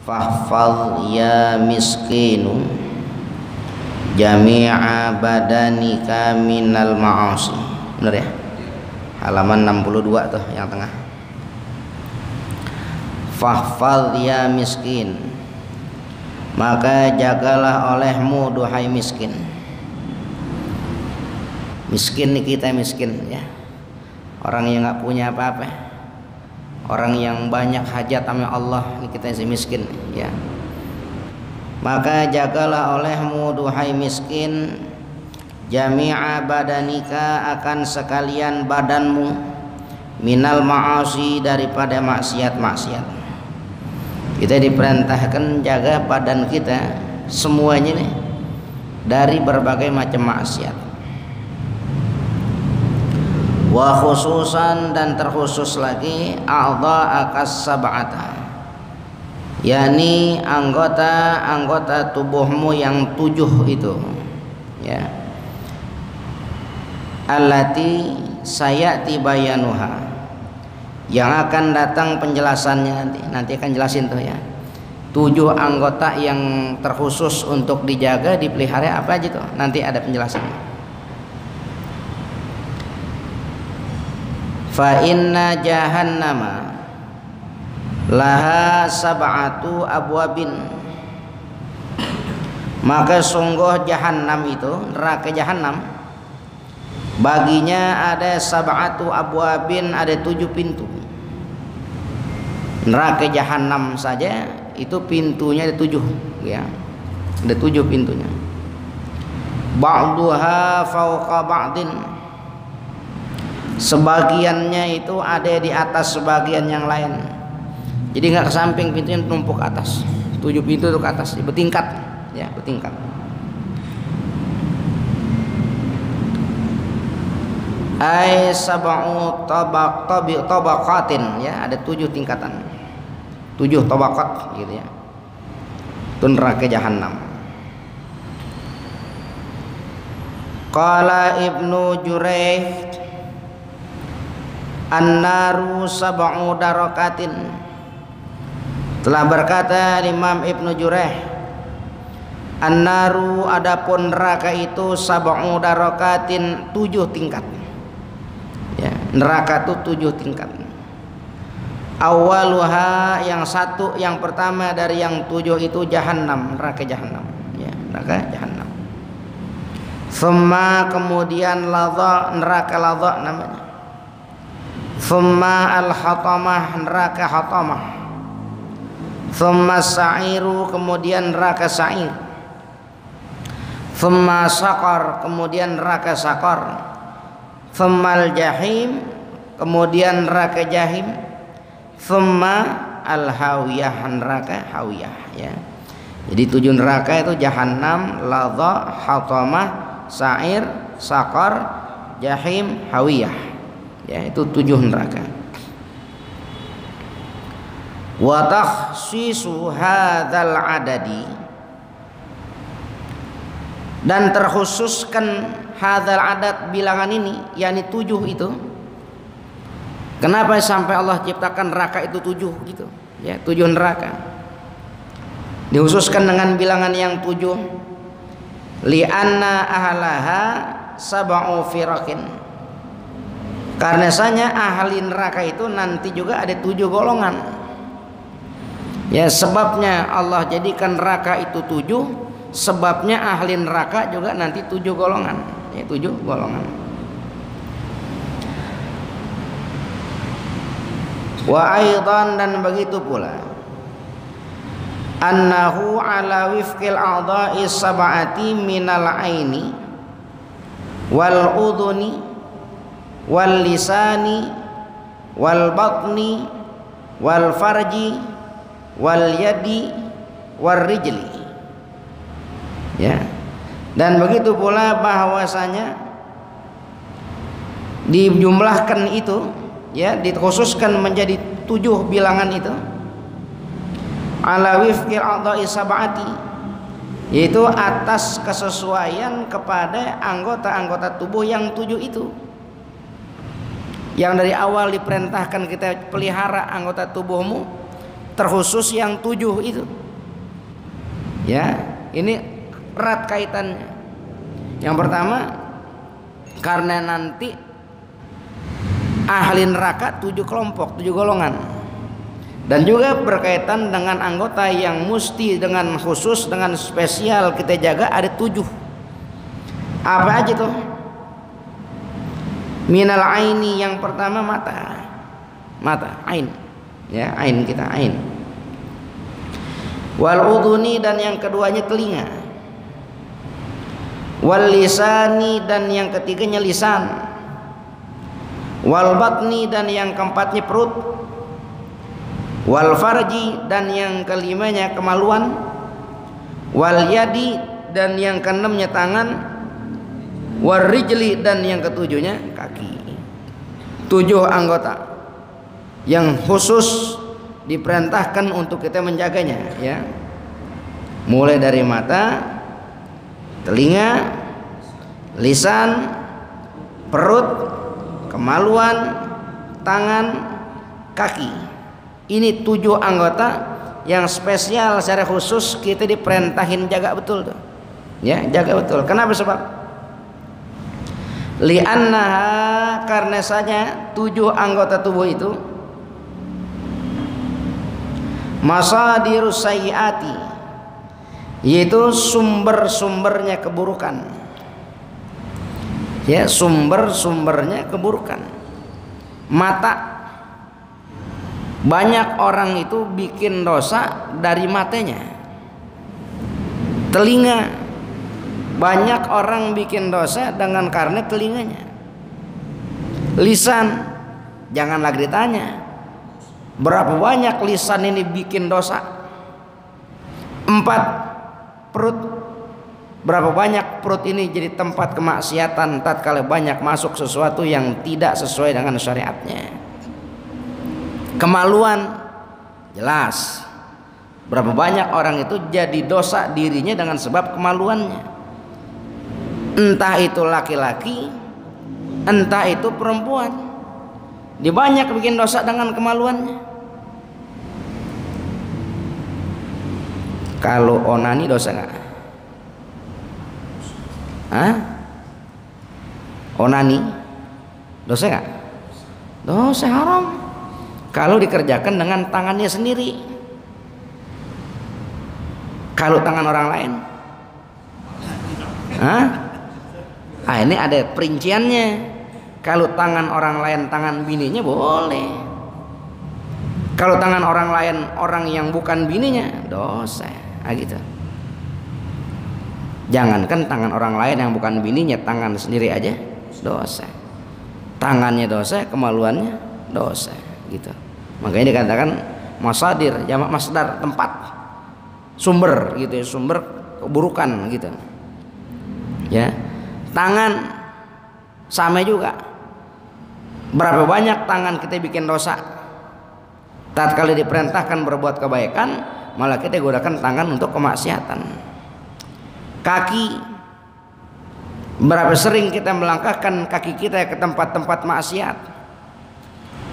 Fahfadh ya miskinu jami'a badanika minal ma'asi. Bener ya? Halaman 62 tuh yang tengah. Fahfadh ya miskin, maka jagalah olehmu duhai miskin. Miskin nih kita miskin ya. Orang yang nggak punya apa-apa, orang yang banyak hajat sama Allah, ini kita si miskin ya. Maka jagalah olehmu duhai miskin, jami'a badanika akan sekalian badanmu, minal ma'asi daripada maksiat-maksiat. Kita diperintahkan jaga badan kita semuanya nih dari berbagai macam maksiat. Wa khususan dan terkhusus lagi a'dha'akas sab'ata, yakni anggota-anggota tubuhmu yang 7 itu ya, allati sayati bayanuha, yang akan datang penjelasannya nanti akan jelasin tuh ya. 7 anggota yang terkhusus untuk dijaga, dipelihara apa aja tuh, nanti ada penjelasannya. Fa inna jahannama laha sab'atu abwabin, maka sungguh jahannam itu, neraka jahannam, baginya ada sab'atu abwabin, ada 7 pintu. Neraka jahannam saja itu pintunya ada 7 ya, ada 7 pintunya. Ba'duha fawqa ba'din, sebagiannya itu ada di atas sebagian yang lain. Jadi nggak ke samping, pintunya numpuk ke atas. 7 pintu itu ke atas, bertingkat ya, bertingkat. Ai sab'u tabaqatin ya, ada 7 tingkatan. 7 tabaqat gitu ya. Itu neraka jahannam. Qala Ibnu Jurayj an-naru sab'u darakatin, telah berkata Imam Ibnu Jurayj, an-naru adapun neraka itu sab'u darakatin, 7 tingkat ya, neraka itu 7 tingkat. Awaluha, yang satu, yang pertama dari yang 7 itu jahannam, neraka jahannam ya, neraka jahannam. Thumma, kemudian ladha, neraka ladha namanya. Thumma al-hatamah, neraka hatamah. Thumma sa'iru, kemudian neraka sa'ir. Thumma saqar, kemudian neraka saqar. Thumma al-jahim, kemudian neraka jahim. Thumma al-hawiyah, neraka hawiyah ya. Jadi 7 neraka itu jahannam, ladha, hatamah, sa'ir, saqar, jahim, hawiyah ya, itu 7 neraka. Wa takhsisu hadzal adadi, dan terkhususkan hadzal adad, bilangan ini yakni 7 itu. Kenapa sampai Allah ciptakan neraka itu 7 gitu ya, 7 neraka dikhususkan dengan bilangan yang 7. Li'anna ahlaha sab'u firaqin, karena sanya ahli neraka itu nanti juga ada 7 golongan ya. Sebabnya Allah jadikan neraka itu 7, sebabnya ahli neraka juga nanti 7 golongan ya, 7 golongan. Wa aidan, dan begitu pula, annahu ala wifqil a'dha'i sab'ati minal aini wal udhuni wal lisani wal batni wal farji wal yadi wal rijli ya. Dan begitu pula bahwasanya dijumlahkan itu ya, dikhususkan menjadi 7 bilangan itu, ala wifqil a'dha'i sab'ati, yaitu atas kesesuaian kepada anggota-anggota tubuh yang 7 itu. Yang dari awal diperintahkan kita pelihara anggota tubuhmu, terkhusus yang 7 itu. Ya, ini erat kaitannya. Yang pertama, karena nanti ahli neraka 7 kelompok, 7 golongan. Dan juga berkaitan dengan anggota yang mesti dengan khusus, dengan spesial kita jaga ada 7. Apa aja tuh? Minal aini, yang pertama mata. Mata, ain. Ya, ain kita, ain. Wal udhuni, dan yang keduanya telinga. Wal lisani, dan yang ketiganya lisan. Wal batni, dan yang keempatnya perut. Wal farji, dan yang kelimanya kemaluan. Wal yadi, dan yang keenamnya tangan. Wal rijli, dan yang ketujuhnya kaki. 7 anggota yang khusus diperintahkan untuk kita menjaganya, ya. Mulai dari mata, telinga, lisan, perut, kemaluan, tangan, kaki. Ini 7 anggota yang spesial secara khusus kita diperintahin jaga betul tuh. Ya, jaga betul. Kenapa sebab? Li'annaha, karena saja 7 anggota tubuh itu masadirus sayyiati, yaitu sumber-sumbernya keburukan. Ya, sumber-sumbernya keburukan. Mata, banyak orang itu bikin dosa dari matanya. Telinga, banyak orang bikin dosa dengan karena telinganya. Lisan, jangan lagi ditanya berapa banyak lisan ini bikin dosa. 4, perut, berapa banyak perut ini jadi tempat kemaksiatan tatkala banyak masuk sesuatu yang tidak sesuai dengan syariatnya. Kemaluan, jelas berapa banyak orang itu jadi dosa dirinya dengan sebab kemaluannya. Entah itu laki-laki, entah itu perempuan, dia banyak bikin dosa dengan kemaluannya. Kalau onani dosa nggak? Hah? Onani dosa nggak? Dosa, haram. Kalau dikerjakan dengan tangannya sendiri. Kalau tangan orang lain, hah? Ah, ini ada perinciannya. Kalau tangan orang lain, tangan bininya boleh. Kalau tangan orang lain, orang yang bukan bininya, dosa. Ah, gitu. Jangankan tangan orang lain yang bukan bininya, tangan sendiri aja dosa. Tangannya dosa, kemaluannya dosa, gitu. Makanya dikatakan masadir, jamak masdar, tempat, sumber, gitu ya, sumber keburukan, gitu. Ya, tangan sama juga. Berapa banyak tangan kita bikin dosa? Tatkala diperintahkan berbuat kebaikan, malah kita gunakan tangan untuk kemaksiatan. Kaki, berapa sering kita melangkahkan kaki kita ke tempat-tempat maksiat.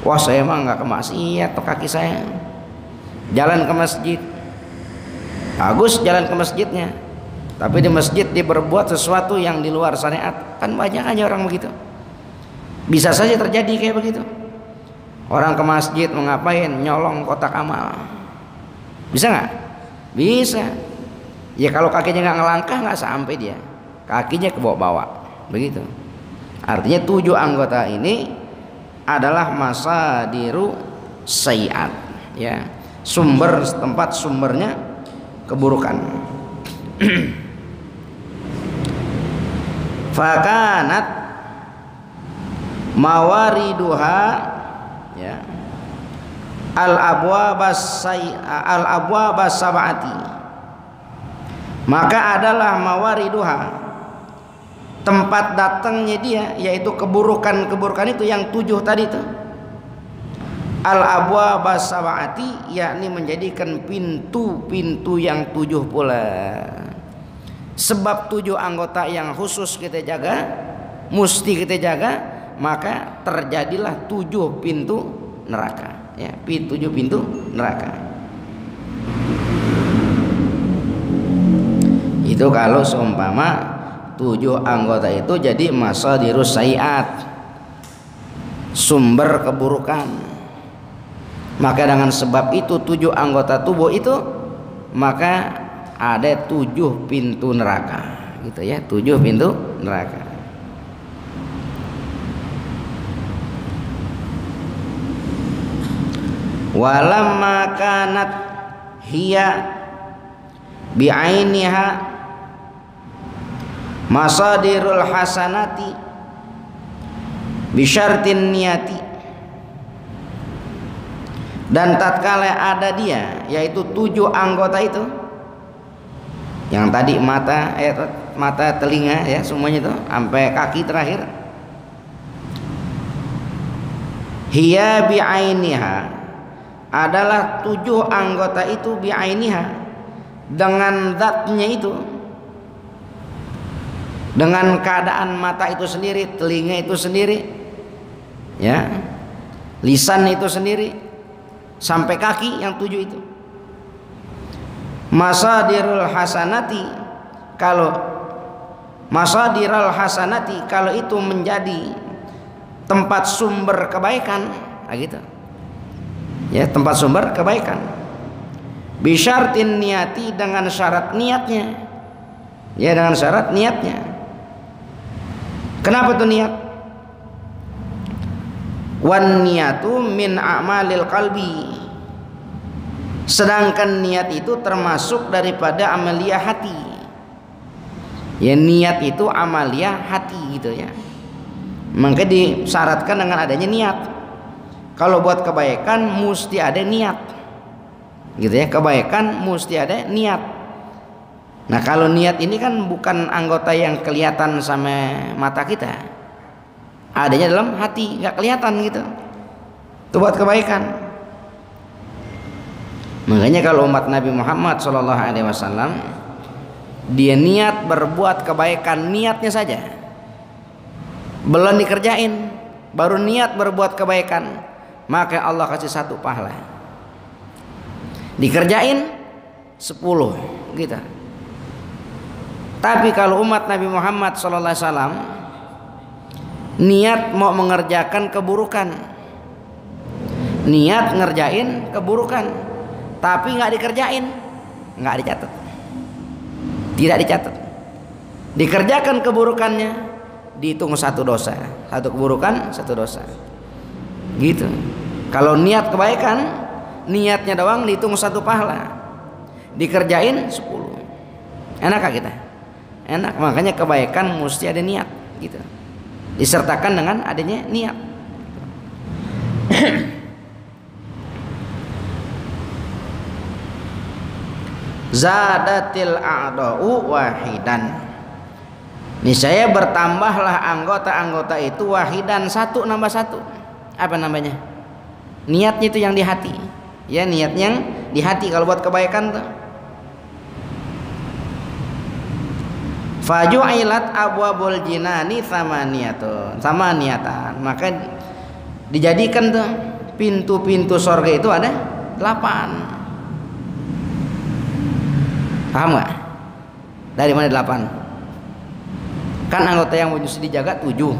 Wah, saya mah nggak kemaksiat tuh kaki saya. Jalan ke masjid, bagus jalan ke masjidnya, tapi di masjid dia berbuat sesuatu yang di luar syariat. Kan banyak aja orang begitu. Bisa saja terjadi kayak begitu. Orang ke masjid mau ngapain? Nyolong kotak amal. Bisa nggak? Bisa. Ya kalau kakinya nggak ngelangkah nggak sampai dia. Kakinya kebawa-bawa. Begitu. Artinya 7 anggota ini adalah masadiru sayyiat. Ya, sumber, tempat sumbernya keburukan. Fakanat mawariduha, ya, al-abwabas sab'ati, maka adalah mawariduha, tempat datangnya dia, yaitu keburukan-keburukan itu yang 7 tadi itu. Al-abwabas sab'ati, yakni menjadikan pintu-pintu yang 7 pula. Sebab 7 anggota yang khusus kita jaga, mesti kita jaga, maka terjadilah 7 pintu neraka, ya, 7 pintu neraka. Itu kalau seumpama 7 anggota itu jadi masadirus sayiat, sumber keburukan. Maka dengan sebab itu 7 anggota tubuh itu maka ada 7 pintu neraka, gitu ya, 7 pintu neraka. Walamma kanat hiya bi'ainiha masadirul hasanati bisyartin niyati, dan tatkala ada dia yaitu 7 anggota itu yang tadi mata, telinga ya, semuanya itu sampai kaki terakhir. Hiya bi'ainiha adalah 7 anggota itu bi'ainiha, dengan zatnya itu, dengan keadaan mata itu sendiri, telinga itu sendiri, ya, lisan itu sendiri, sampai kaki yang 7 itu. Masadirul hasanati, kalau masadirul hasanati kalau itu menjadi tempat sumber kebaikan, nah gitu. Ya, tempat sumber kebaikan. Bisyartin niyati, dengan syarat niatnya. Ya, dengan syarat niatnya. Kenapa tuh niat? Wan niyatu min a'malil qalbi. Sedangkan niat itu termasuk daripada amalia hati. Ya, niat itu amalia hati gitu ya. Maka disyaratkan dengan adanya niat. Kalau buat kebaikan mesti ada niat, gitu ya. Kebaikan mesti ada niat. Nah, kalau niat ini kan bukan anggota yang kelihatan sama mata kita, adanya dalam hati, nggak kelihatan gitu. Itu buat kebaikan. Makanya kalau umat Nabi Muhammad SAW, dia niat berbuat kebaikan, niatnya saja, belum dikerjain, baru niat berbuat kebaikan, maka Allah kasih 1 pahala. Dikerjain 10 gitu. Tapi kalau umat Nabi Muhammad SAW niat mau mengerjakan keburukan, niat ngerjain keburukan, tapi nggak dikerjain, nggak dicatat, tidak dicatat. Dikerjakan keburukannya, dihitung 1 dosa, 1 keburukan 1 dosa, gitu. Kalau niat kebaikan, niatnya doang dihitung 1 pahala, dikerjain 10. Enak gak kita? Enak. Makanya kebaikan mesti ada niat, gitu. Disertakan dengan adanya niat. Zadatil a'da'u wahidan. Niscaya bertambahlah anggota-anggota itu wahidan, 1 nambah 1. Apa namanya? Niatnya itu yang di hati. Ya, niat yang di hati kalau buat kebaikan tuh. Faju'ilat abwabul jinani samaniyatan. Maka dijadikan tuh pintu-pintu surga itu ada 8. Paham gak? Dari mana 8? Kan anggota yang mesti dijaga 7.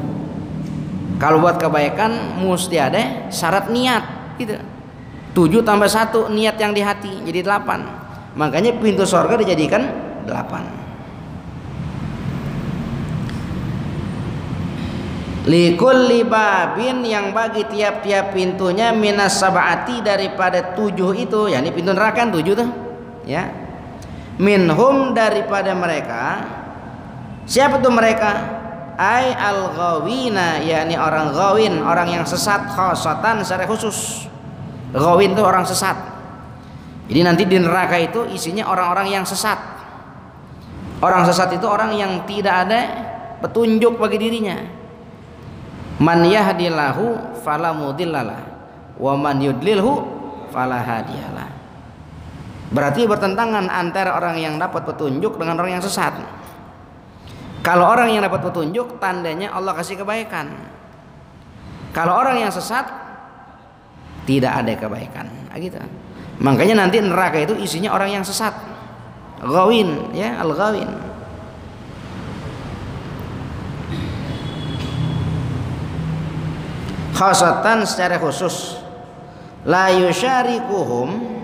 Kalau buat kebaikan mesti ada syarat niat, gitu. 7 tambah 1 niat yang di hati, jadi 8. Makanya pintu surga dijadikan 8. Likulli babin, yang bagi tiap-tiap pintunya, minas sab'ati, daripada 7 itu, yakni pintu neraka 7 tuh, ya. Minhum, daripada mereka. Siapa tuh mereka? Ai al-ghawina, yakni orang ghawin, orang yang sesat, khosatan secara khusus. Ghawin itu orang sesat. Jadi nanti di neraka itu isinya orang-orang yang sesat. Orang sesat itu orang yang tidak ada petunjuk bagi dirinya. Man yahdillahu fala mudhillalah wa man yudlilhu fala hadiyalah. Berarti bertentangan antara orang yang dapat petunjuk dengan orang yang sesat. Kalau orang yang dapat petunjuk, tandanya Allah kasih kebaikan. Kalau orang yang sesat, tidak ada kebaikan, gitu. Makanya nanti neraka itu isinya orang yang sesat, ghawin, ya, al-ghawin. khasatan secara khusus, la yusyarikuhum,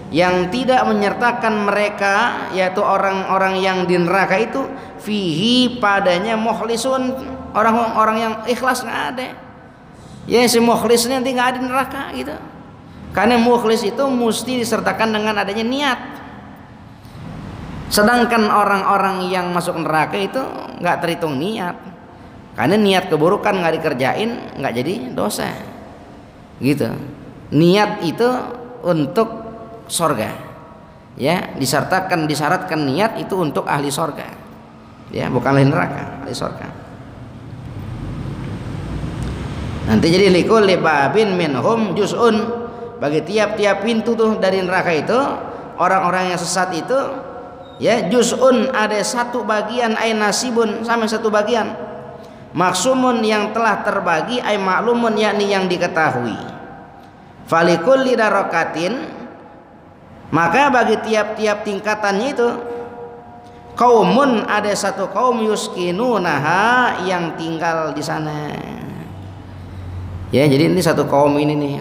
yang tidak menyertakan mereka, yaitu orang-orang yang di neraka itu, fihi padanya mukhlisun, orang-orang yang ikhlas, nggak ada. Ya si mukhlis nanti nggak ada di neraka gitu. Karena mukhlis itu mesti disertakan dengan adanya niat. Sedangkan orang-orang yang masuk neraka itu nggak terhitung niat. Karena niat keburukan nggak dikerjain, nggak jadi dosa. Gitu. Niat itu untuk sorga, ya, disyaratkan niat itu untuk ahli sorga, ya, bukan ahli neraka, ahli sorga. Nanti jadi likulli babin minhum juz'un, bagi tiap-tiap pintu tuh dari neraka itu, orang-orang yang sesat itu, ya, juz'un ada satu bagian, ay nasibun sama satu bagian, maksumun yang telah terbagi, ay maklumun yakni yang diketahui. Falikulli darakatin, maka bagi tiap-tiap tingkatannya itu, kaumun ada satu kaum yuskinunaha yang tinggal di sana. Ya, jadi ini satu kaum ini nih,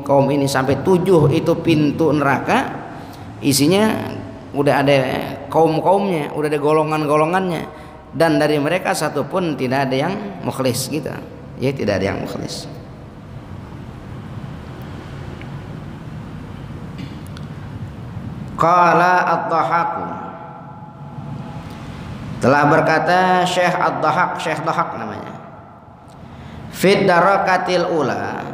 kaum ini sampai 7 itu pintu neraka, isinya udah ada kaum-kaumnya, udah ada golongan-golongannya, dan dari mereka satu pun tidak ada yang mukhlis gitu. Ya, tidak ada yang mukhlis. Qala ad-Dhahhak, telah berkata Syekh ad-Dhahhak, Syekh Dhahhak namanya, fid darakatil ula,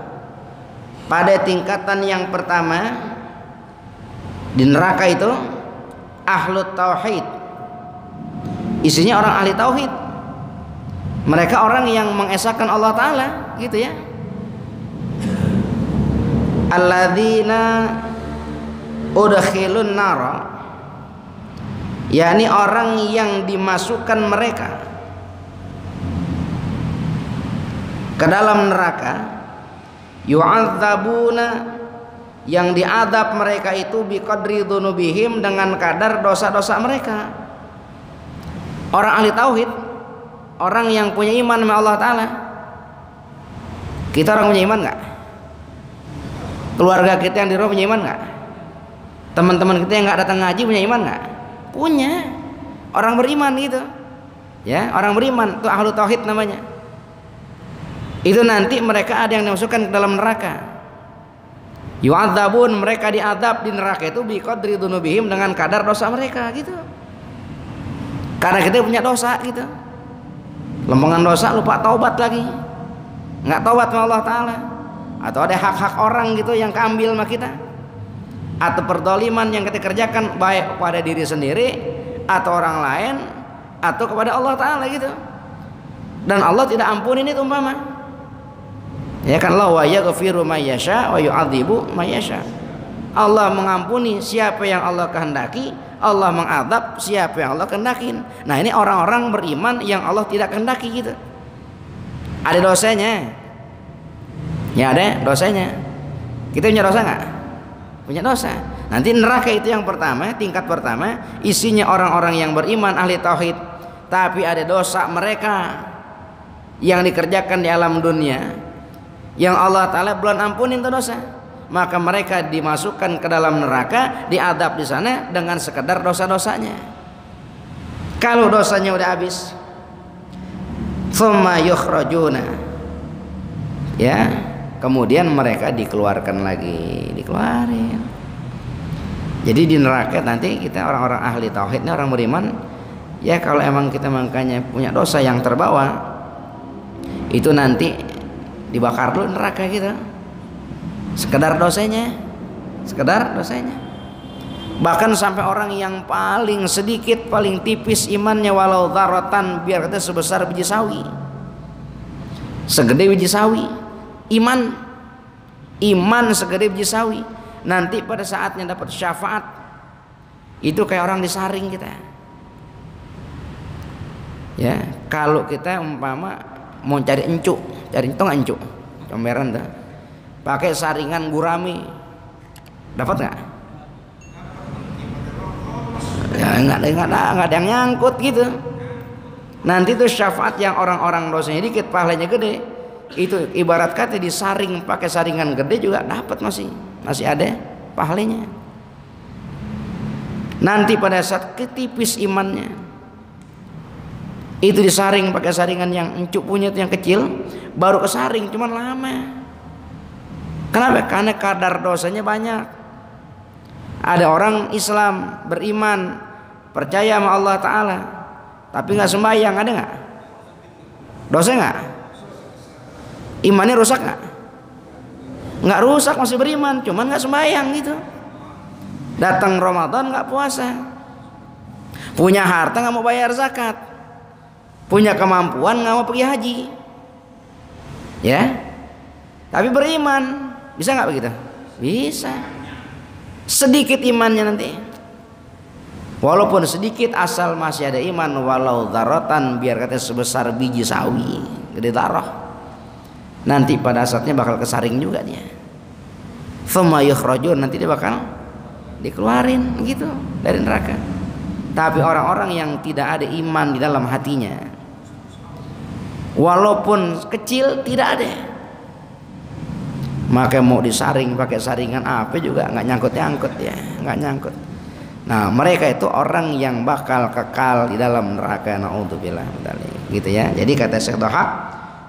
pada tingkatan yang pertama di neraka itu, ahlut tauhid, isinya orang ahli tauhid, mereka orang yang mengesahkan Allah Ta'ala gitu ya, alladzina udkhilun nara, yakni orang yang dimasukkan mereka ke dalam neraka, yu'adzabuna, yang diadab mereka itu biqadri dzunubihim, dengan kadar dosa-dosa mereka. Orang ahli tauhid, orang yang punya iman sama Allah Ta'ala. Kita orang punya iman nggak? Keluarga kita yang di rumah punya iman nggak? Teman-teman kita yang nggak datang ngaji punya iman nggak? Punya. Orang beriman gitu, ya, orang beriman itu ahlu tauhid namanya. Itu nanti mereka ada yang dimasukkan ke dalam neraka. Yu'adzabun, mereka diadab di neraka itu biqadri dzunubihim, dengan kadar dosa mereka gitu. Karena kita punya dosa gitu, lempengan dosa, lupa taubat lagi, nggak taubat sama Allah Ta'ala, atau ada hak-hak orang gitu yang keambil sama kita, atau perdoliman yang kita kerjakan baik kepada diri sendiri atau orang lain atau kepada Allah Ta'ala gitu, dan Allah tidak ampunin itu umpama, ya kan, la wa yaghfiru may yasha wa yu'adzibu may yasha. Allah mengampuni siapa yang Allah kehendaki, Allah mengadab siapa yang Allah kehendakin. Nah, ini orang-orang beriman yang Allah tidak kehendaki gitu. Ada dosanya, ya, ada dosanya. Kita punya dosa nggak? Punya dosa. Nanti neraka itu yang pertama, tingkat pertama, isinya orang-orang yang beriman ahli tauhid, tapi ada dosa mereka yang dikerjakan di alam dunia yang Allah Ta'ala belum ampunin itu dosa, maka mereka dimasukkan ke dalam neraka, diadab di sana dengan sekedar dosa-dosanya. Kalau dosanya udah habis, tsumma yukhrajuna, ya, kemudian mereka dikeluarkan lagi, dikeluarin. Jadi di neraka nanti kita orang-orang ahli tauhid ini, orang beriman, ya, kalau emang kita makanya punya dosa yang terbawa, itu nanti dibakar dulu neraka gitu, sekedar dosanya, sekedar dosanya. Bahkan sampai orang yang paling sedikit, paling tipis imannya, walau dzarratan, biar kata sebesar biji sawi, segede biji sawi, iman segede biji sawi, nanti pada saatnya dapat syafaat itu kayak orang disaring kita. Ya, kalau kita umpama mau cari encuk, cari itu nggak encuk, comberan dah, pakai saringan gurami, dapat nggak? Ya, nggak ada yang nyangkut gitu. Nanti tuh syafaat yang orang-orang dosanya dikit, pahalanya gede, Itu ibarat kata disaring pakai saringan gede juga dapat, masih ada pahalanya. Nanti pada saat ketipis imannya, itu disaring pakai saringan yang encuk punya itu yang kecil, baru kesaring cuman lama. Kenapa? Karena kadar dosanya banyak. Ada orang Islam beriman, percaya sama Allah Ta'ala, tapi nggak sembahyang, ada nggak? Dosa nggak? Imannya rusak nggak? Nggak rusak, masih beriman, cuman nggak sembahyang gitu. Datang Ramadan nggak puasa, punya harta nggak mau bayar zakat, punya kemampuan nggak mau pergi haji, ya. Tapi beriman, bisa nggak begitu? Bisa. Sedikit imannya nanti, walaupun sedikit, asal masih ada iman, walau dzarratan, biar kata sebesar biji sawi, gede darah, nanti pada saatnya bakal kesaring juga dia. Tsumma yukhrajun, nanti dia bakal dikeluarin gitu dari neraka. Tapi orang-orang yang tidak ada iman di dalam hatinya, walaupun kecil, tidak ada, maka mau disaring pakai saringan apa juga nggak nyangkut ya, nggak nyangkut. Nah, mereka itu orang yang bakal kekal di dalam neraka, naudzubillah gitu ya. Jadi kata Syekh Dhahak,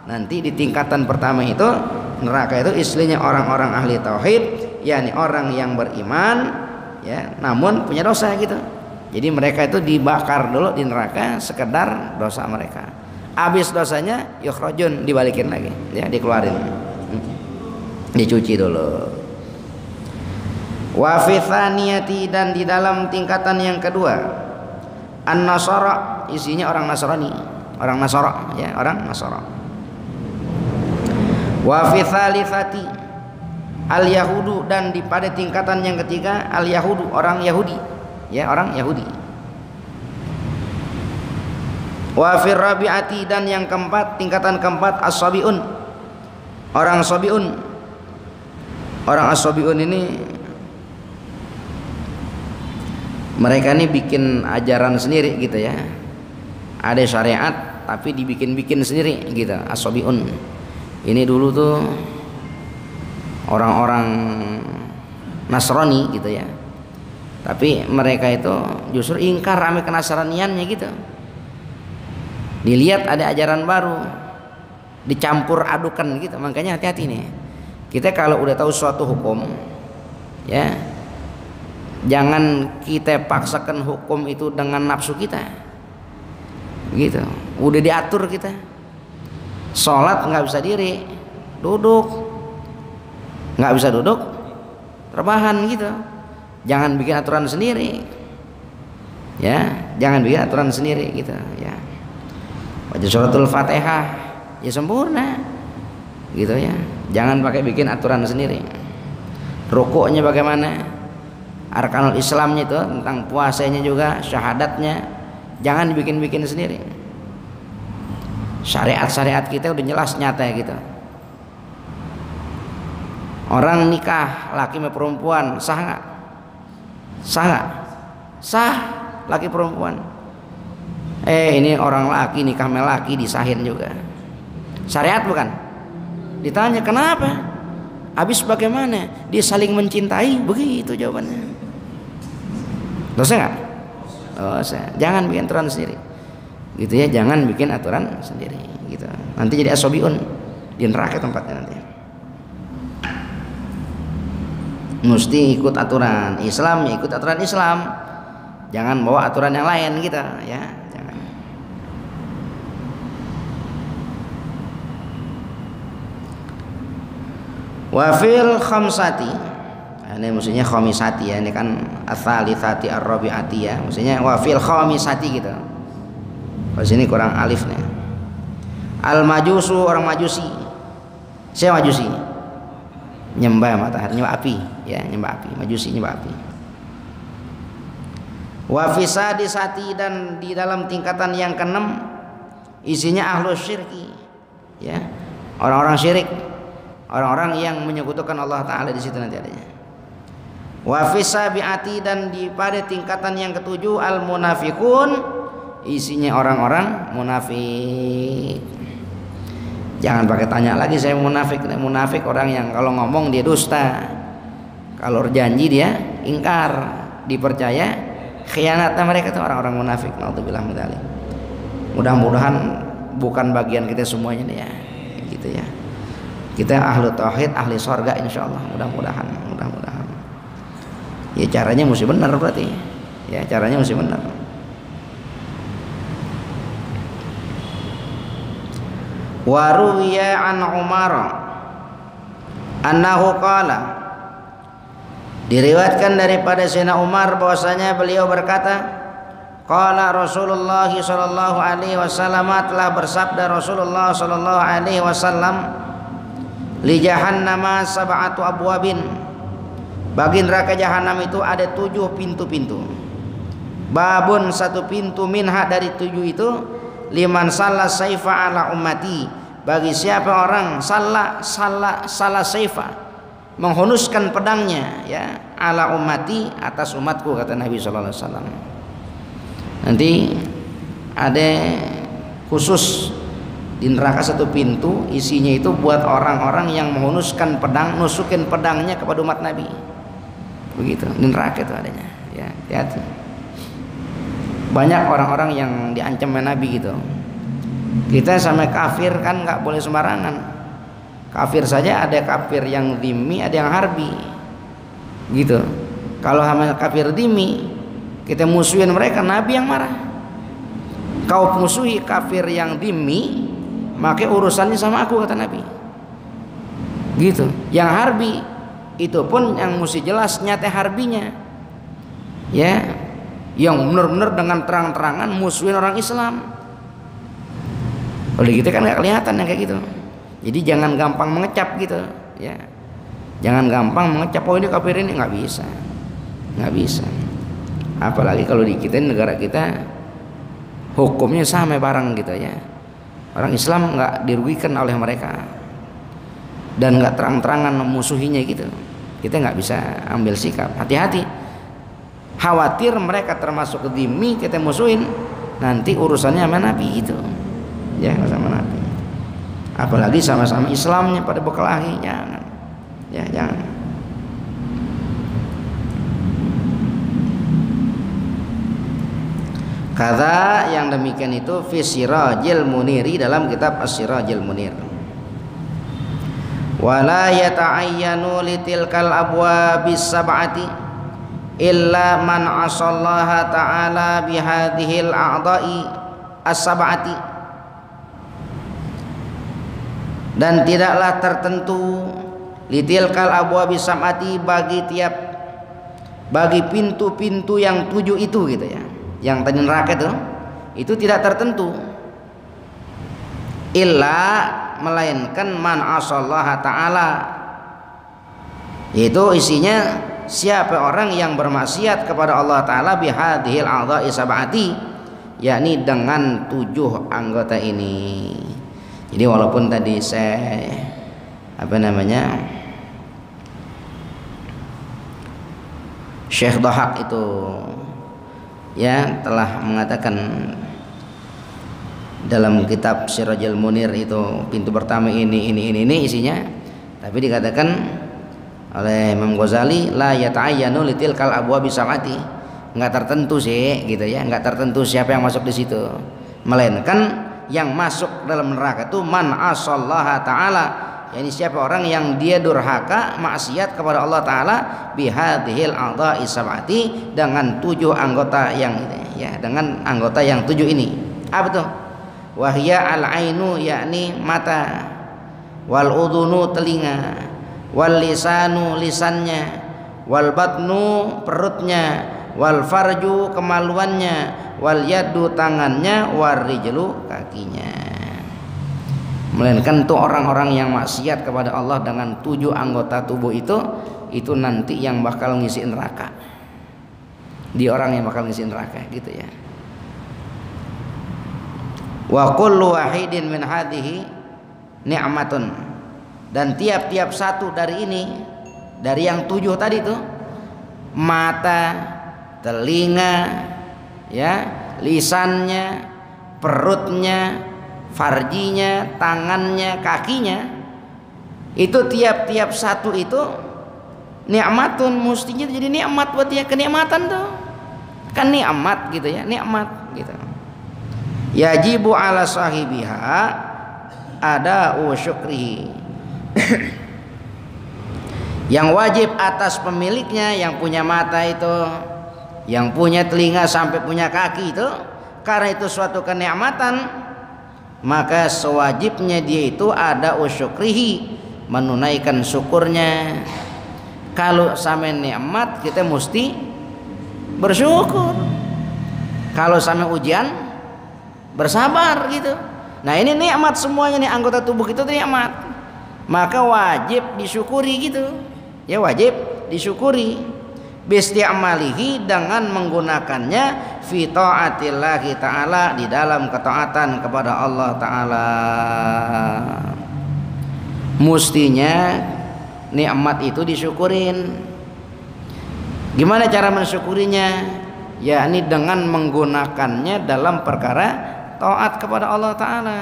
nanti di tingkatan pertama itu neraka itu istilahnya orang-orang ahli tauhid, yakni orang yang beriman ya, namun punya dosa gitu. Jadi mereka itu dibakar dulu di neraka sekedar dosa mereka. Habis dosanya yukhrajun, dibalikin lagi ya, dikeluarin, dicuci dulu. Wa fi tsaniyati, dan di dalam tingkatan yang kedua, an-nasara, isinya orang Nasrani, orang Nasara ya, orang Nasara. Wa fi tsalitsati al-yahudu, dan di pada tingkatan yang ketiga al-yahudu, orang Yahudi ya, orang Yahudi. Wa fi rabi'ati, dan yang keempat, tingkatan keempat as-sabiun, orang sabiun. Orang as-sabiun ini mereka ini bikin ajaran sendiri gitu ya, ada syariat tapi dibikin-bikin sendiri gitu. As-sabiun ini dulu tuh orang-orang Nasrani gitu ya, tapi mereka itu justru ingkar sama kenasraniannya gitu. Dilihat ada ajaran baru, dicampur adukan gitu. Makanya hati-hati nih, kita kalau udah tahu suatu hukum ya, jangan kita paksakan hukum itu dengan nafsu kita gitu. Udah diatur kita, sholat nggak bisa diri, duduk nggak bisa duduk, rebahan gitu. Jangan bikin aturan sendiri ya, jangan bikin aturan sendiri gitu ya. Baca suratul Fatihah ya sempurna gitu ya, jangan pakai bikin aturan sendiri. Rukuknya bagaimana, arkanul Islamnya itu, tentang puasanya juga, syahadatnya, jangan dibikin-bikin sendiri. Syariat-syariat kita udah jelas nyata gitu. Orang nikah laki sama perempuan sah nggak? Sah nggak? Sah, laki perempuan. Ini orang laki nikah sama laki disahin juga. Syariat bukan? Ditanya kenapa? Habis bagaimana? Dia saling mencintai, begitu jawabannya. Dosa nggak? Dosa. Jangan bikin aturan sendiri gitu ya, jangan bikin aturan sendiri gitu. Nanti jadi as-sabiun di neraka tempatnya nanti. Mesti ikut aturan Islam, ya ikut aturan Islam, jangan bawa aturan yang lain gitu ya, jangan. Wafil khamsati, ini maksudnya khamisati ya, ini kan ats-tsalitsati ar-rabi'ati ya, maksudnya wafil khamisati gitu. Di sini kurang alif nih. Al-majusu, orang majusi. Siapa majusi? Nyembah matahari, nyembah api ya, nyembah api. Majusi nyembah api. Wa fi sadisati, dan di dalam tingkatan yang keenam isinya ahlus syirki ya, orang-orang syirik, orang-orang yang menyekutukan Allah Ta'ala, di situ nanti adanya. Wa fi sabiati, dan di pada tingkatan yang ketujuh al munafiqun, isinya orang-orang munafik. Jangan pakai tanya lagi saya munafik. Munafik orang yang kalau ngomong dia dusta, kalau janji dia ingkar, dipercaya khianat. Mereka itu orang-orang munafik. Naudzubillah min dzalik. Mudah-mudahan bukan bagian kita semuanya nih ya, gitu ya. Kita ahlu tauhid, ahli sorga insyaallah. Mudah-mudahan. Ya caranya mesti benar berarti. Ya caranya mesti benar. Wa ruwiya an Umar annahu qala, diriwayatkan daripada Sayyidina Umar bahwasanya beliau berkata, qala Rasulullah sallallahu alaihi wasallam, telah bersabda Rasulullah sallallahu alaihi wasallam, li jahannama sab'atu abwabin, bagi neraka jahanam itu ada 7 pintu-pintu. Babun, satu pintu, minha dari 7 itu, liman salla saifa ala ummati, bagi siapa orang salla saifa, menghunuskan pedangnya ya, ala ummati, atas umatku, kata Nabi sallallahu alaihi wasallam. Nanti ada khusus di neraka satu pintu, isinya itu buat orang-orang yang menghunuskan pedang, nusukin pedangnya kepada umat Nabi. Begitu di neraka itu adanya ya, hati-hati. Banyak orang-orang yang diancam Nabi gitu. Kita sama kafir kan nggak boleh sembarangan. Kafir saja ada kafir yang dhimmi, ada yang harbi gitu. Kalau sama kafir dhimmi kita musuhin mereka, Nabi yang marah. Kau musuhi kafir yang dhimmi, maka urusannya sama aku, kata Nabi gitu. Yang harbi itu pun yang mesti jelas nyata harbinya ya, yang benar-benar dengan terang-terangan musuhin orang Islam. Oleh kita kan nggak kelihatan yang kayak gitu. Jadi jangan gampang mengecap gitu ya, jangan gampang mengecap oh ini kafir, ini nggak bisa. Apalagi kalau di kita, negara kita hukumnya sama barang gitu ya, orang Islam nggak dirugikan oleh mereka dan nggak terang-terangan memusuhinya gitu. Kita nggak bisa ambil sikap. Hati-hati, khawatir mereka termasuk dhimmi, kita musuhin, nanti urusannya sama Nabi gitu ya, sama Nabi. Apalagi sama-sama Islamnya pada berkelahi, jangan ya, jangan. Kata yang demikian itu fi Sirajil Muniri, dalam kitab As-Sirajil Munir. Wala yata'ayyanu litilkal abwabis sab'ati illa man asallaha ta'ala bihadhil a'dha'i as-sab'ati, dan tidaklah tertentu litilkal abwabis sab'ati, bagi pintu-pintu yang 7 itu gitu ya, yang tadi neraka itu tidak tertentu, illa, melainkan man asallaha ta'ala, yaitu isinya siapa orang yang bermaksiat kepada Allah Ta'ala bihadhil a'dha'i sab'ati, yakni dengan 7 anggota ini. Jadi walaupun tadi saya Syekh Dhahak itu ya telah mengatakan dalam kitab Sirajul Munir itu pintu pertama ini isinya, tapi dikatakan oleh Imam Ghazali la yata'ayyanu litilkal abwabi sab'ati, enggak tertentu sih gitu ya, enggak tertentu siapa yang masuk di situ, melainkan yang masuk dalam neraka itu man asallaha ta'ala, yakni siapa orang yang dia durhaka maksiat kepada Allah Ta'ala bihadhil a'dha'i sab'ati, dengan 7 anggota yang ini ya, dengan anggota yang 7 ini. Apa tuh? Wahya al-ainu, yakni mata, wal udhunu telinga, wal lisanu lisannya, wal batnu perutnya, wal farju kemaluannya, wal yadu tangannya, war rijlu kakinya. Melainkan tuh orang-orang yang maksiat kepada Allah dengan 7 anggota tubuh itu nanti yang bakal ngisi neraka. Dia orang yang bakal ngisi neraka gitu ya. Wa kullu wahidin min hadhihi ni'matun, dan tiap-tiap satu dari ini, dari yang 7 tadi itu, mata, telinga ya, lisannya, perutnya, farjinya, tangannya, kakinya, itu tiap-tiap satu itu nikmatun, mestinya jadi nikmat buat dia, kenikmatan tuh kan nikmat gitu ya, nikmat gitu. Yajibu ala sahibiha ada syukrihi. Yang wajib atas pemiliknya, yang punya mata itu, yang punya telinga sampai punya kaki itu, karena itu suatu kenikmatan, maka sewajibnya dia itu ada syukrihi, menunaikan syukurnya. Kalau sama nikmat kita mesti bersyukur. Kalau sama ujian bersabar gitu. Nah ini nikmat semuanya nih, anggota tubuh kita itu nikmat, maka wajib disyukuri gitu ya, wajib disyukuri bisti'malihi, dengan menggunakannya fi ta'atillahi ta'ala, di dalam ketaatan kepada Allah Ta'ala. Mestinya nikmat itu disyukurin. Gimana cara mensyukurinya? Yakni dengan menggunakannya dalam perkara taat kepada Allah Ta'ala,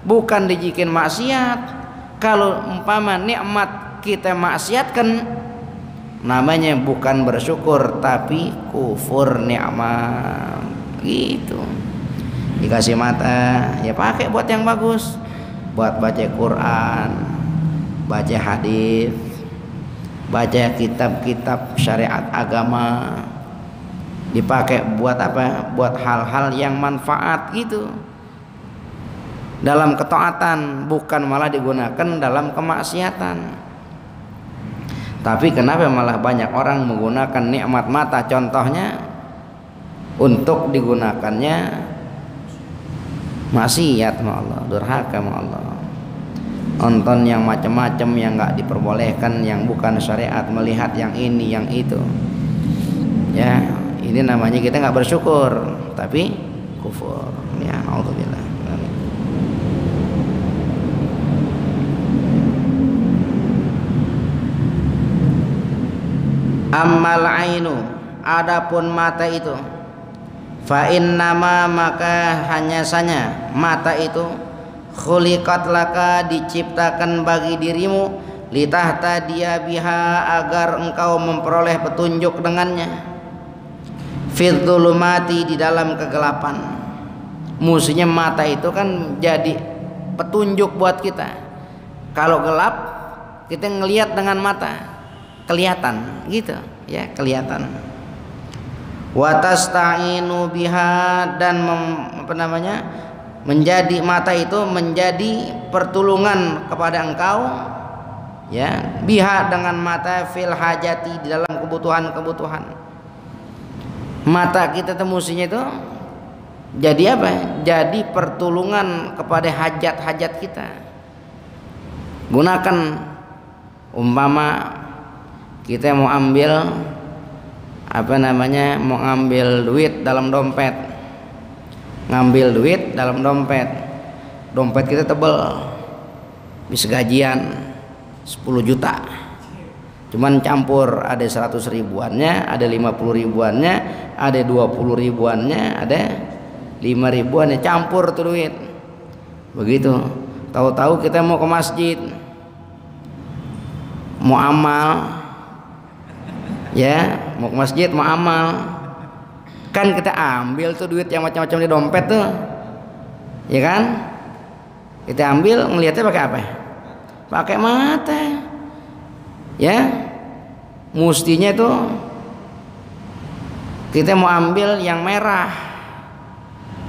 bukan dijikin maksiat. Kalau umpama nikmat kita maksiatkan, namanya bukan bersyukur tapi kufur nikmat gitu. Dikasih mata ya pakai buat yang bagus, buat baca Quran, baca hadis, baca kitab-kitab syariat agama, dipakai buat apa? Buat hal-hal yang manfaat gitu, dalam ketaatan, bukan malah digunakan dalam kemaksiatan. Tapi kenapa malah banyak orang menggunakan nikmat mata contohnya untuk digunakannya maksiat sama Allah, durhaka sama Allah, nonton yang macam-macam yang nggak diperbolehkan, yang bukan syariat, melihat yang ini yang itu ya. Ini namanya kita nggak bersyukur tapi kufur ya. Alhamdulillah. Ammal ainu, adapun mata itu, fa innama, maka hanya saja mata itu, khuliqat laka, diciptakan bagi dirimu, litahtadia biha, agar engkau memperoleh petunjuk dengannya, fil dzulumati, di dalam kegelapan. Musuhnya mata itu kan jadi petunjuk buat kita. Kalau gelap kita ngelihat dengan mata, kelihatan gitu ya, kelihatan. Wa tasta'inu biha, dan menjadi mata itu menjadi pertolongan kepada engkau ya, biha, dengan mata, fil hajati, di dalam kebutuhan-kebutuhan. Mata kita temusinya itu jadi apa? Jadi pertolongan kepada hajat-hajat kita. Gunakan, umpama kita mau ambil mau ngambil duit dalam dompet, ngambil duit dalam dompet kita tebel, bisa gajian 10 juta, cuman campur, ada 100 ribuannya, ada 50 ribuannya, ada 20 ribuannya, ada 5 ribuannya, campur tuh duit. Begitu, tahu-tahu kita mau ke masjid, mau amal ya, mau ke masjid mau amal, kan kita ambil tuh duit yang macam-macam di dompet tuh ya kan, kita ambil, ngelihatnya pakai apa? Pakai mata ya. Mestinya tuh kita mau ambil yang merah,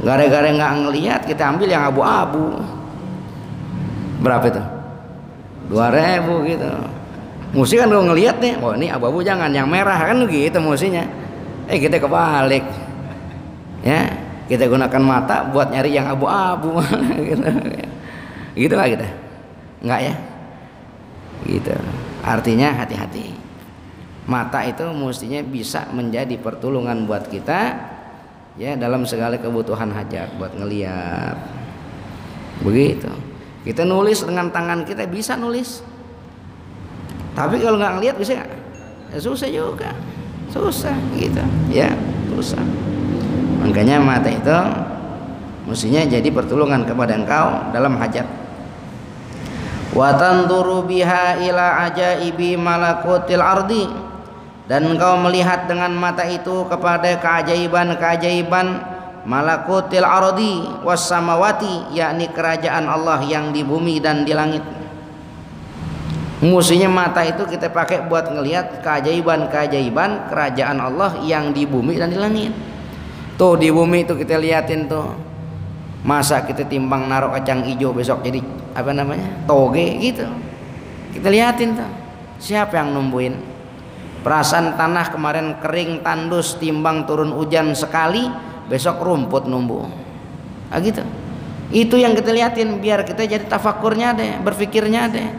gara-gara nggak ngelihat kita ambil yang abu-abu. Berapa itu? 2.000 gitu. Mesti kan kalau ngelihat nih, oh ini abu-abu, jangan yang merah, kan gitu mestinya. Kita kebalik ya, kita gunakan mata buat nyari yang abu-abu gitu lah kita, enggak ya gitu. Artinya hati-hati, mata itu mestinya bisa menjadi pertolongan buat kita ya, dalam segala kebutuhan hajat, buat ngelihat. Begitu. Kita nulis dengan tangan kita bisa nulis, tapi kalau nggak ngelihat bisa nggak? Ya susah juga, susah gitu ya, susah. Makanya mata itu mestinya jadi pertolongan kepada engkau dalam hajat. Wa tanduru biha ila ajaibi malakutil ardi, dan engkau melihat dengan mata itu kepada keajaiban-keajaiban malakutil ardi was samawati, yakni kerajaan Allah yang di bumi dan di langit. Mestinya mata itu kita pakai buat ngelihat keajaiban-keajaiban kerajaan Allah yang di bumi dan di langit. Tuh di bumi itu kita liatin tuh, masa kita timbang naruh kacang hijau besok jadi apa namanya toge gitu, kita liatin tuh siapa yang numbuhin. Perasaan tanah kemarin kering tandus, timbang turun hujan sekali besok rumput numbuh, gitu. Itu yang kita liatin biar kita jadi tafakurnya deh, berfikirnya deh.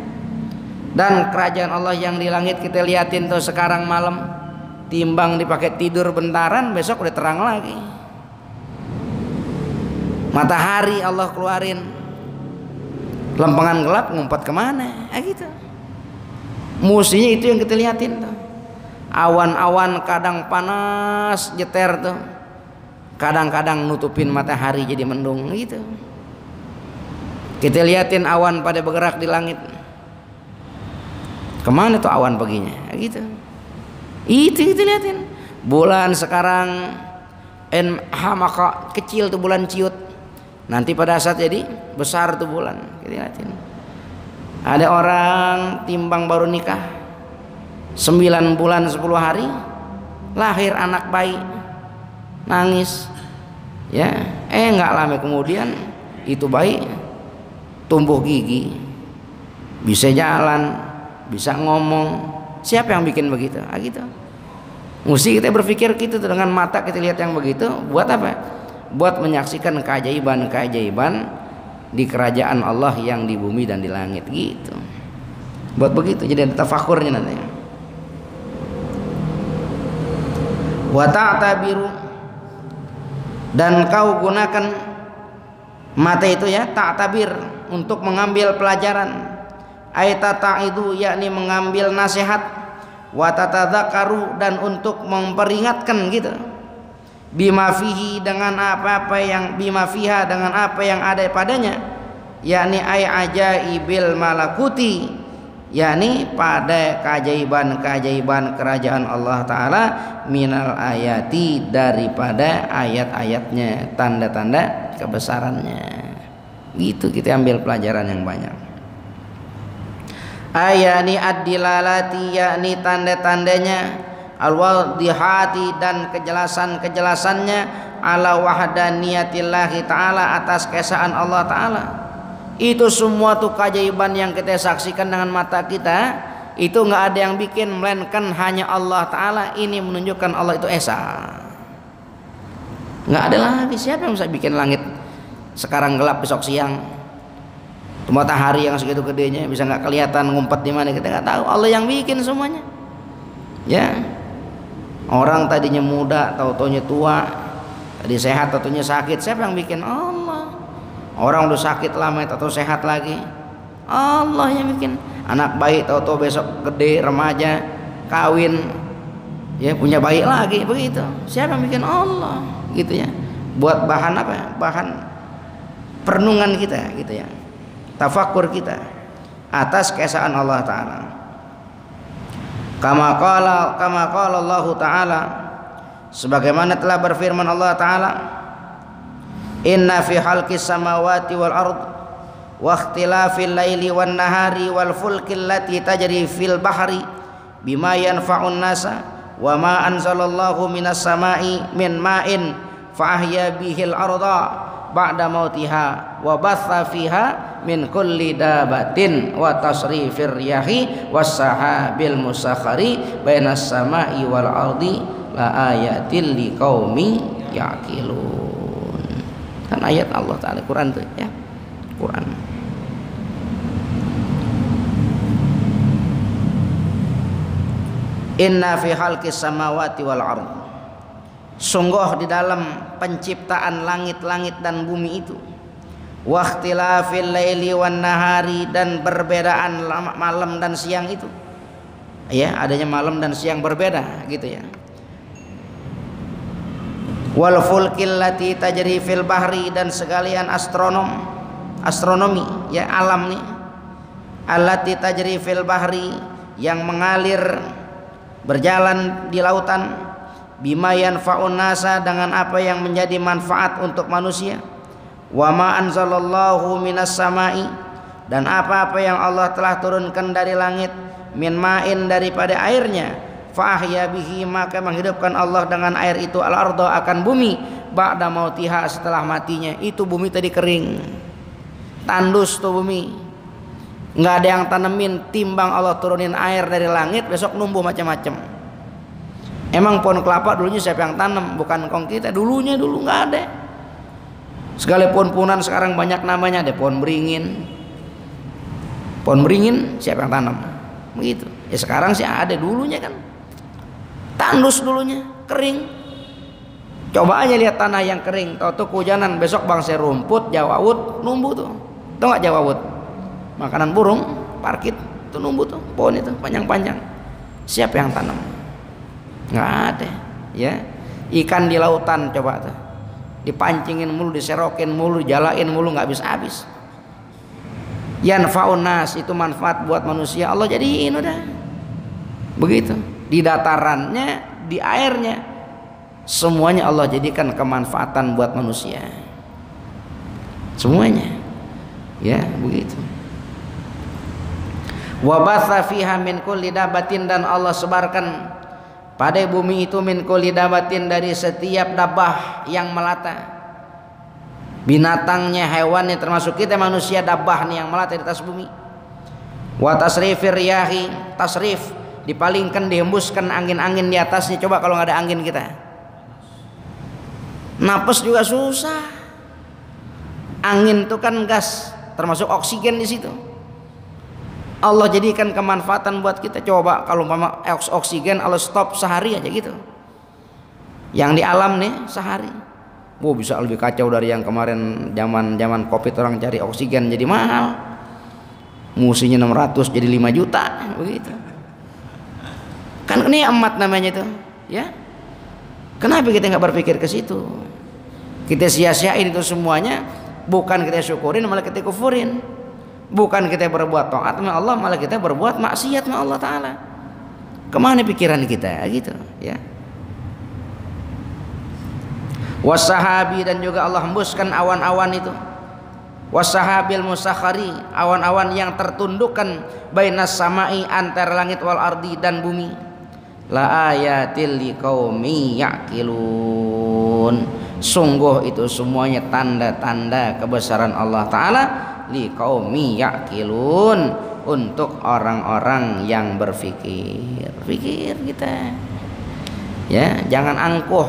Dan kerajaan Allah yang di langit kita liatin tuh sekarang malam, timbang dipakai tidur bentaran besok udah terang lagi. Matahari Allah keluarin, lempengan gelap ngumpet kemana, gitu. Mestinya itu yang kita liatin tuh. Awan-awan kadang panas jeter tuh, kadang-kadang nutupin matahari jadi mendung gitu. Kita liatin awan pada bergerak di langit, kemana tuh awan paginya, gitu. Itu kita liatin. Bulan sekarang maka kecil tuh bulan ciut, nanti pada saat jadi besar tuh bulan, kita liatin. Ada orang timbang baru nikah 9 bulan 10 hari lahir anak bayi, nangis ya, nggak lama kemudian itu bayi tumbuh gigi, bisa jalan, bisa ngomong. Siapa yang bikin begitu? Gitu. Mesti kita berpikir gitu dengan mata kita lihat yang begitu. Buat apa? Buat menyaksikan keajaiban-keajaiban di kerajaan Allah yang di bumi dan di langit gitu. Buat begitu, jadi ada tafakurnya nanti. Wa ta'tabiru, dan kau gunakan mata itu ya, ta'tabir, untuk mengambil pelajaran. Aitataidu, yakni mengambil nasihat. Wa tatadzakaru, dan untuk memperingatkan gitu. Bima fihi, dengan apa-apa yang bima fiha, dengan apa yang ada padanya, yakni ay ajaibil malakuti, yakni pada keajaiban-keajaiban kerajaan Allah Ta'ala, minal ayati, daripada ayat-ayatnya, tanda-tanda kebesarannya. Gitu kita ambil pelajaran yang banyak. Ayani ad-dilalati, yakni tanda-tandanya, al-wadihati, dan kejelasan-kejelasannya, ala wahdaniyatillahi ta'ala, atas keesaan Allah Ta'ala. Itu semua tuh keajaiban yang kita saksikan dengan mata kita, itu nggak ada yang bikin melainkan hanya Allah Ta'ala. Ini menunjukkan Allah itu esa, nggak ada lagi. Siapa yang bisa bikin langit sekarang gelap besok siang, matahari yang segitu gedenya bisa nggak kelihatan ngumpet di mana, kita nggak tahu. Allah yang bikin semuanya ya. Orang tadinya muda tau-taunya tua, tadi sehat tau-taunya sakit, siapa yang bikin? Allah. Orang udah sakit lama tau-tau sehat lagi, Allah yang bikin. Anak bayi tau-tau besok gede, remaja, kawin, ya punya bayi lagi, begitu. Siapa yang bikin? Allah, gitu ya. Buat bahan apa? Bahan perenungan kita, gitu ya. Tafakur kita atas keesaan Allah Ta'ala. Kama qala Allah Ta'ala, sebagaimana telah berfirman Allah Ta'ala, inna fi khalqis samawati wal ard wa ikhtilafil laili wan nahari wal fulkil lati tajri fil bahri bima yanfa'un nasa wa ma anzalallahu minas samai min ma'in fa ahya bihil arda ba'da mautiha wa batha fiha min kulli dabatin wa tasrifir riyahi was sahabil musakhari bainas samai wal ardi la ayatil liqaumi yaqilun. Kan ayat Allah Ta'ala, Quran tuh ya, Quran. Inna fi khalqis samawati wal ard, sungguh di dalam penciptaan langit-langit dan bumi itu, wa ikhtilafil laili wan nahari, dan perbedaan malam dan siang itu ya, adanya malam dan siang berbeda gitu ya. wal fulkil lati tajri fil bahri, dan sekalian astronomi ya, alam nih, allati tajri fil bahri, yang mengalir berjalan di lautan, bima yanfa'un nasa, dengan apa yang menjadi manfaat untuk manusia, wa ma anzalallahu minas samai, dan apa-apa yang Allah telah turunkan dari langit, min ma'in, daripada airnya, fa ahya bihi, maka menghidupkan Allah dengan air itu al arda, akan bumi, ba'da mautiha, setelah matinya. Itu bumi tadi kering, tandus tuh bumi, nggak ada yang tanemin, timbang Allah turunin air dari langit, besok numbuh macam-macam. Emang pohon kelapa dulunya siapa yang tanam? Bukan kong kita, dulu nggak ada. Sekalipun punan sekarang banyak namanya, ada pohon beringin siapa yang tanam? Begitu ya, sekarang sih ada, dulunya kan tandus, dulunya kering. Coba aja lihat tanah yang kering, tahu-tahu kehujanan, besok bangsa rumput, jawawut numbuh tuh. Tahu nggak jawawut? Makanan burung, parkit tuh numbuh tuh, pohon itu panjang-panjang. Siapa yang tanam? Nggak ada ya. Ikan di lautan coba tuh, dipancingin mulu, diserokin mulu, dijalain mulu, nggak habis-habis. Yanfa'un nas, itu manfaat buat manusia, Allah jadiin udah begitu. Di datarannya, di airnya, semuanya Allah jadikan kemanfaatan buat manusia, semuanya ya begitu. Wa batha fiha min kulli dabatin, dan Allah sebarkan pada bumi itu min kulli dabatin, dari setiap dabah yang melata, binatangnya, hewannya, termasuk kita manusia, dabah nih yang melata di atas bumi. Wa tasrifir riyahi, tasrif, dipalingkan, dihembuskan angin-angin di atasnya. Coba kalau nggak ada angin kita napas juga susah. Angin itu kan gas, termasuk oksigen di situ. Allah jadikan kemanfaatan buat kita. Coba kalau umpama oksigen Allah stop sehari aja gitu, yang di alam nih sehari, bisa lebih kacau dari yang kemarin zaman Covid, orang cari oksigen jadi mahal, musinya 600 jadi 5 juta begitu. Kan ini amat namanya itu ya. Kenapa kita nggak berpikir ke situ? Kita sia-siain itu semuanya. Bukan kita syukurin, malah kita kufurin. Bukan kita berbuat taat sama Allah, malah kita berbuat maksiat sama Allah Ta'ala. Kemana pikiran kita gitu ya. Wasahabi, dan juga Allah hembuskan awan-awan itu. Wasahabil musakhari, awan-awan yang tertundukkan, bainas samai, antara langit wal ardi, dan bumi. La ayatil liqaumi ya'qilun, sungguh itu semuanya tanda-tanda kebesaran Allah Ta'ala, liqaumi ya'qilun, untuk orang-orang yang berpikir. Pikir kita ya, jangan angkuh.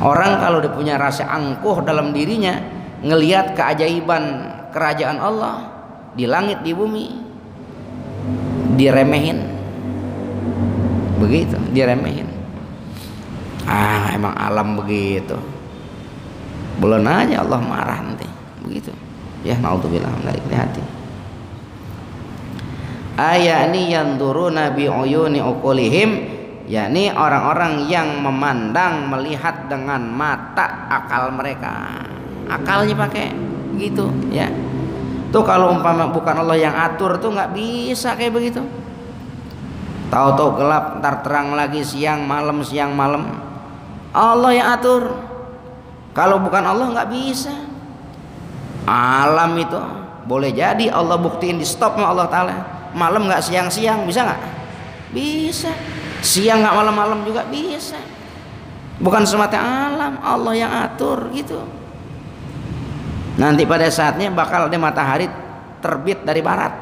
Orang kalau dia punya rasa angkuh dalam dirinya, ngelihat keajaiban kerajaan Allah di langit di bumi, diremehin begitu, diremehin. Emang alam begitu, belum aja Allah marah nanti begitu ya. Naudzubillah dari hati. Ayani yanduruna bi uyuni uqulihim, yakni orang-orang yang memandang, melihat dengan mata akal mereka. Akalnya pakai gitu ya. Tuh kalau umpama bukan Allah yang atur tuh nggak bisa kayak begitu. Tahu-tahu gelap, ntar terang lagi, siang malam. Allah yang atur. Kalau bukan Allah nggak bisa. Alam itu boleh jadi Allah buktiin di stop sama Allah Ta'ala. Malam nggak siang-siang, bisa nggak? Bisa. Siang nggak malam-malam juga bisa. Bukan semata alam, Allah yang atur gitu. Nanti pada saatnya bakal ada matahari terbit dari barat,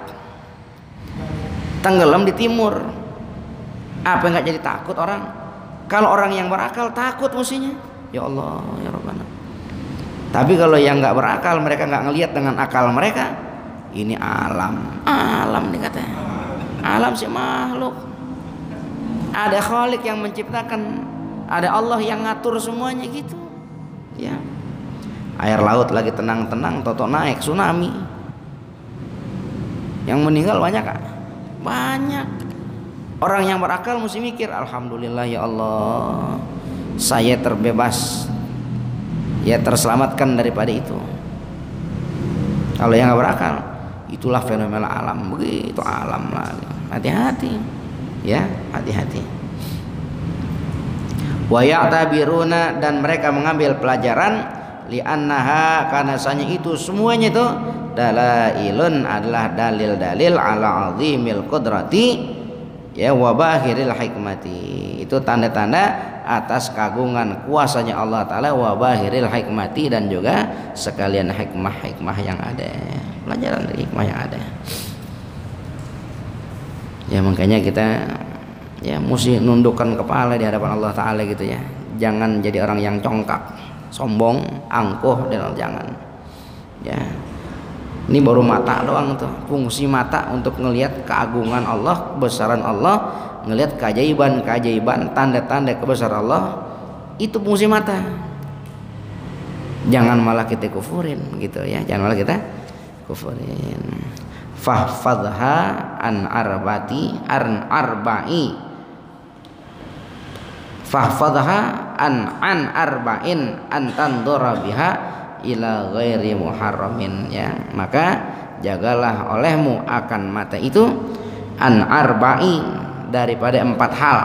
tenggelam di timur. Apa nggak jadi takut orang? Kalau orang yang berakal takut mestinya. Ya Allah ya Rabbana. Tapi kalau yang nggak berakal, mereka nggak ngelihat dengan akal mereka, ini alam nih katanya. Alam sih makhluk. Ada Khalik yang menciptakan, ada Allah yang ngatur semuanya gitu. Ya. Air laut lagi tenang-tenang, toto naik tsunami. Yang meninggal banyak Kak? Banyak. Orang yang berakal mesti mikir, alhamdulillah ya Allah, saya terbebas, ya terselamatkan daripada itu. Kalau yang nggak berakal, itulah fenomena alam, begitu alam lah. Hati-hati, ya hati-hati. Wa ya'tabiruna, dan mereka mengambil pelajaran, li'annaha, karena sanya itu semuanya itu dalailun, adalah dalil-dalil ala azimil qudrati, ya wa bahiril hikmati, itu tanda-tanda atas kagungan kuasanya Allah Ta'ala, wa bahiril hikmati, dan juga sekalian hikmah-hikmah yang ada, pelajaran dari hikmah yang ada. Ya makanya kita ya mesti nundukkan kepala di hadapan Allah Ta'ala gitu ya. Jangan jadi orang yang congkak, sombong, angkuh, dan jangan. Ya, ini baru mata doang tuh, fungsi mata untuk ngelihat keagungan Allah, kebesaran Allah, ngelihat keajaiban-keajaiban, tanda-tanda kebesaran Allah, itu fungsi mata. Jangan malah kita kufurin gitu ya, jangan malah kita kufurin. Fahfadha an arba'i, fahfadha an arba'in an tandura biha ila ghairi muharramin, ya maka jagalah olehmu akan mata itu an arba'i, daripada 4 hal,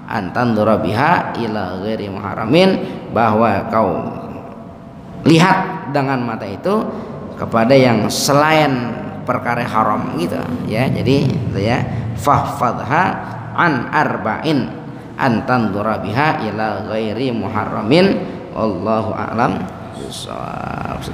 an tandura biha ila ghairi muharramin, bahwa kau lihat dengan mata itu kepada yang selain perkara haram gitu ya. Jadi ya fahfadha an arba'in an tandura biha ila ghairi muharramin, wallahu a'lam bishawab.